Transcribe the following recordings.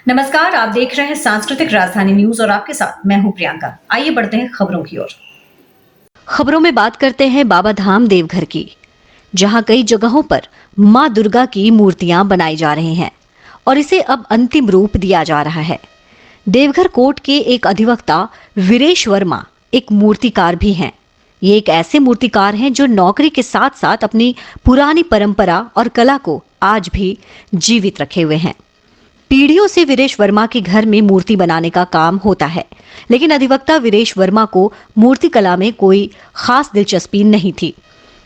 नमस्कार, आप देख रहे हैं सांस्कृतिक राजधानी न्यूज और आपके साथ मैं हूं प्रियंका। आइए बढ़ते हैं खबरों की ओर। खबरों में बात करते हैं बाबा धाम देवघर की, जहां कई जगहों पर मां दुर्गा की मूर्तियां बनाई जा रही हैं और इसे अब अंतिम रूप दिया जा रहा है। देवघर कोर्ट के एक अधिवक्ता वीरेश वर्मा एक मूर्तिकार भी हैं। ये एक ऐसे मूर्तिकार हैं जो नौकरी के साथ साथ अपनी पुरानी परंपरा और कला को आज भी जीवित रखे हुए हैं। पीढ़ियों से वीरेश वर्मा के घर में मूर्ति बनाने का काम होता है, लेकिन अधिवक्ता वीरेश वर्मा को मूर्ति कला में कोई खास दिलचस्पी नहीं थी।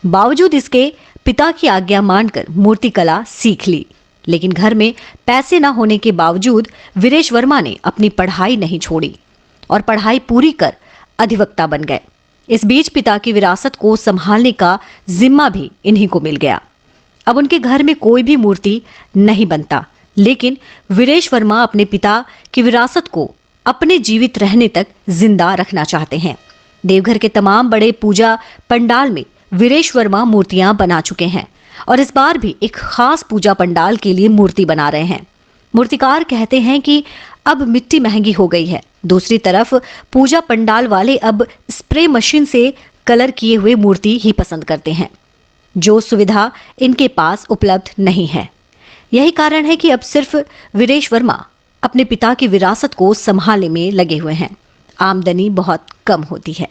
बावजूद इसके पिता की आज्ञा मानकर मूर्ति कला सीख ली, लेकिन घर में पैसे न होने के बावजूद वीरेश वर्मा ने अपनी पढ़ाई नहीं छोड़ी और पढ़ाई पूरी कर अधिवक्ता बन गए। इस बीच पिता की विरासत को संभालने का जिम्मा भी इन्हीं को मिल गया। अब उनके घर में कोई भी मूर्ति नहीं बनता, लेकिन वीरेश वर्मा अपने पिता की विरासत को अपने जीवित रहने तक जिंदा रखना चाहते हैं। देवघर के तमाम बड़े पूजा पंडाल में वीरेश वर्मा मूर्तियां बना चुके हैं और इस बार भी एक खास पूजा पंडाल के लिए मूर्ति बना रहे हैं। मूर्तिकार कहते हैं कि अब मिट्टी महंगी हो गई है, दूसरी तरफ पूजा पंडाल वाले अब स्प्रे मशीन से कलर किए हुए मूर्ति ही पसंद करते हैं, जो सुविधा इनके पास उपलब्ध नहीं है। यही कारण है कि अब सिर्फ वीरेश वर्मा अपने पिता की विरासत को संभालने में लगे हुए हैं। आमदनी बहुत कम होती है।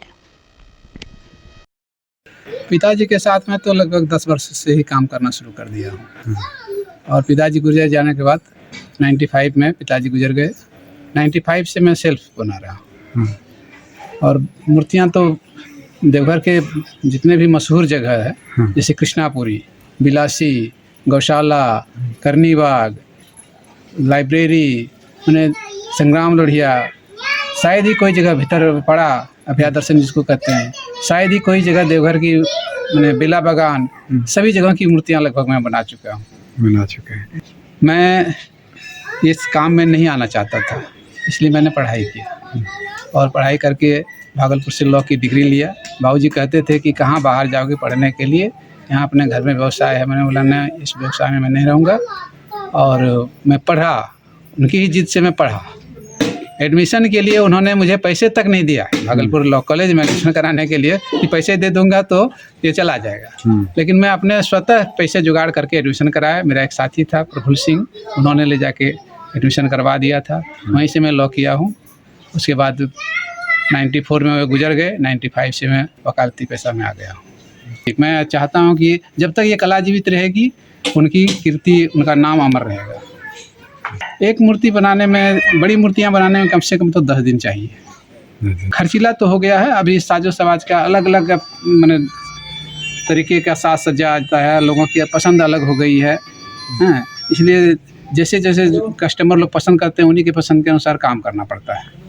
पिताजी के साथ मैं तो लगभग 10 वर्ष से ही काम करना शुरू कर दिया हूँ। और पिताजी गुजर जाने के बाद 95 में पिताजी गुजर गए। 95 से मैं सेल्फ बना रहा हूँ। और मूर्तियाँ तो देवघर के जितने भी मशहूर जगह है, जैसे कृष्णापुरी, बिलासी, गौशाला, करनी बाग, लाइब्रेरी, मैंने संग्राम लोढ़िया, शायद ही कोई जगह भीतर पड़ा अभया दर्शन जिसको कहते हैं, शायद ही कोई जगह देवघर की, मैंने बेला बागान, सभी जगह की मूर्तियाँ लगभग मैं बना चुका हूँ। मैं इस काम में नहीं आना चाहता था, इसलिए मैंने पढ़ाई किया और पढ़ाई करके भागलपुर से लॉ की डिग्री लिया। बाबूजी कहते थे कि कहाँ बाहर जाओगे पढ़ने के लिए, यहाँ अपने घर में व्यवसाय है। मैंने बोला नहीं, इस व्यवसाय में मैं नहीं रहूँगा। और मैं पढ़ा, उनकी ही जिद से मैं पढ़ा। एडमिशन के लिए उन्होंने मुझे पैसे तक नहीं दिया भागलपुर लॉ कॉलेज में एडमिशन कराने के लिए कि पैसे दे दूंगा तो ये चला जाएगा। लेकिन मैं अपने स्वतः पैसे जुगाड़ करके एडमिशन कराया। मेरा एक साथी था प्रफुल्ल सिंह, उन्होंने ले जाके एडमिशन करवा दिया था। वहीं से मैं लॉ किया हूँ। उसके बाद 94 में वो गुजर गए। 95 से मैं वकालती पेशा में आ गया हूँ। मैं चाहता हूँ कि जब तक ये कला जीवित रहेगी, उनकी कीर्ति, उनका नाम अमर रहेगा। एक मूर्ति बनाने में, बड़ी मूर्तियाँ बनाने में कम से कम तो 10 दिन चाहिए। खर्चीला तो हो गया है। अभी साजो समाज का अलग अलग मैंने तरीके का साज सज्जा आता है, लोगों की पसंद अलग हो गई है। इसलिए जैसे जैसे कस्टमर लोग पसंद करते हैं, उन्हीं के पसंद के अनुसार काम करना पड़ता है।